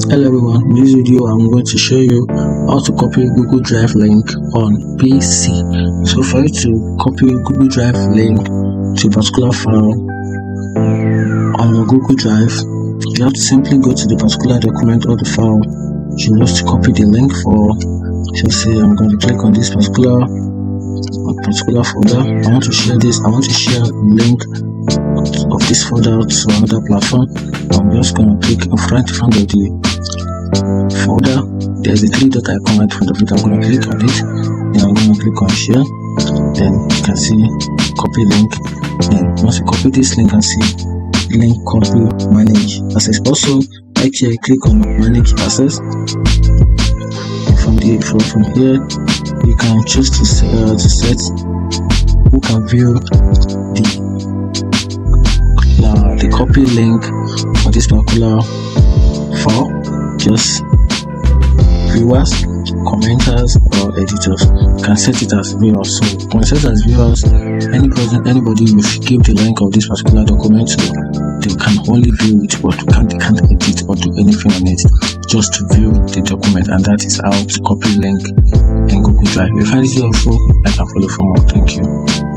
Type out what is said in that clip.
Hello everyone, in this video I'm going to show you how to copy Google Drive link on PC. So for you to copy Google Drive link to a particular file on your Google Drive, you have to simply go to the particular document or the file you want to copy the link for. So say I'm going to click on this particular folder. I want to share the link of this folder to another platform. I'm just going to click in front of the folder. There's a three-dot icon right in front of it. I'm going to click on it. Then I'm going to click on share. Then you can see copy link. Then once you copy this link and see link copy manage access. Also right here click on manage access. From here you can choose to set who can view the copy link for this particular file. Just viewers, commenters, or editors. You can set it as viewers. So when set as viewers, anybody will give the link of this particular document to, they can only view it, but they can't edit or do anything on it, just to view the document. And that is how to copy link in Google Drive. If you find it helpful, like and follow for more. Thank you.